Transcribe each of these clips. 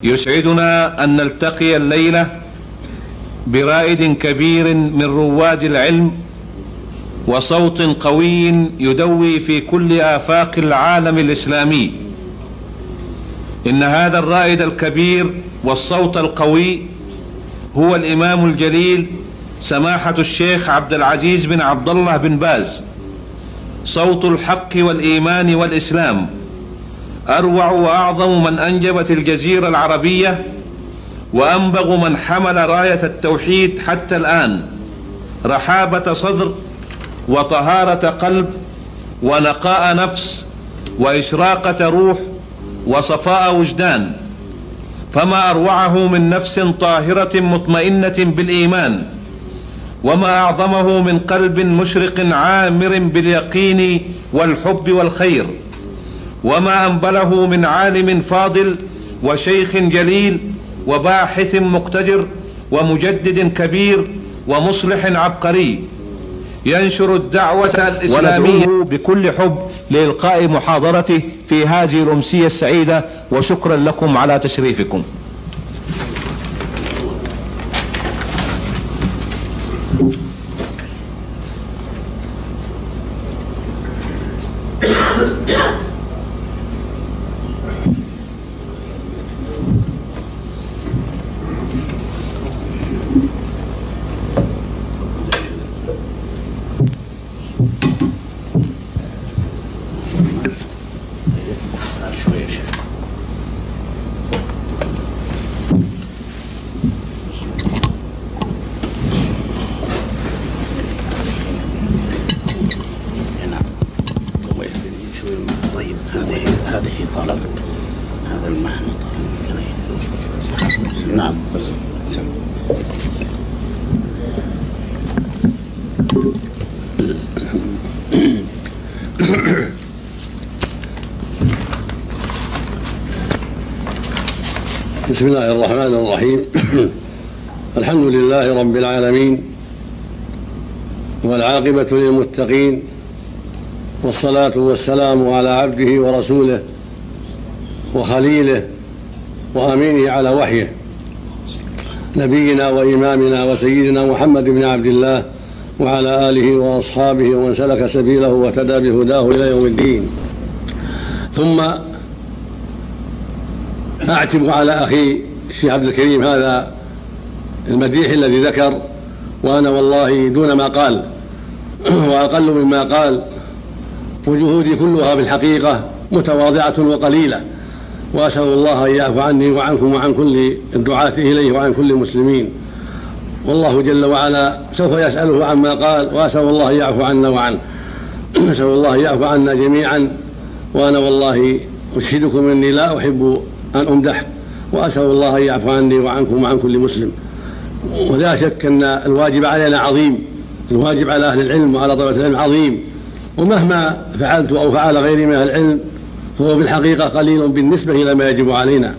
يسعدنا أن نلتقي الليلة برائد كبير من رواد العلم وصوت قوي يدوي في كل آفاق العالم الإسلامي. إن هذا الرائد الكبير والصوت القوي هو الإمام الجليل سماحة الشيخ عبد العزيز بن عبد الله بن باز، صوت الحق والإيمان والإسلام، أروع وأعظم من أنجبت الجزيرة العربية، وأنبغ من حمل راية التوحيد حتى الآن، رحابة صدر وطهارة قلب ونقاء نفس وإشراقة روح وصفاء وجدان، فما أروعه من نفس طاهرة مطمئنة بالإيمان، وما أعظمه من قلب مشرق عامر باليقين والحب والخير، وما أنبله من عالم فاضل وشيخ جليل وباحث مقتدر ومجدد كبير ومصلح عبقري ينشر الدعوة الإسلامية بكل حب لإلقاء محاضرته في هذه الأمسية السعيدة، وشكرا لكم على تشريفكم. هذه طلب هذا المهن. نعم بس بسم الله الرحمن الرحيم. الحمد لله رب العالمين، والعاقبة للمتقين، والصلاة والسلام على عبده ورسوله وخليله وأمينه على وحيه، نبينا وإمامنا وسيدنا محمد بن عبد الله وعلى آله وأصحابه ومن سلك سبيله واهتدى بهداه إلى يوم الدين. ثم أعتب على أخي الشيخ عبد الكريم هذا المديح الذي ذكر، وأنا والله دون ما قال وأقل مما قال، وجهودي كلها بالحقيقة متواضعة وقليلة، وأسأل الله أن يعفو عني وعنكم وعن كل الدعاة إليه وعن كل المسلمين، والله جل وعلا سوف يسأله عما قال، وأسأل الله أن يعفو عنا وعنه. أسأل الله أن يعفو عنا جميعا، وأنا والله أشهدكم أني لا أحب أن أمدح، وأسأل الله أن يعفو عني وعنكم وعن كل مسلم. ولا شك أن الواجب علينا عظيم، الواجب على أهل العلم وعلى طلبة العلم عظيم، ومهما فعلت أو فعل غيري من أهل العلم فهو في الحقيقة قليل بالنسبة إلى ما يجب علينا،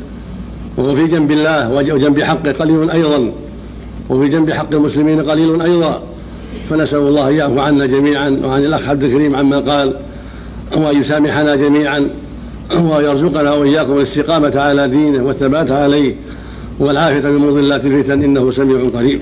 وهو في جنب الله وجنب حقه قليل أيضا، وفي جنب حق المسلمين قليل أيضا. فنسأل الله أن يعفو عنا جميعا وعن الأخ عبد الكريم عما قال، وأن يسامحنا جميعا، ويرزقنا وإياكم الاستقامة على دينه والثبات عليه والعافية من مضلات الفتن، إنه سميع قريب.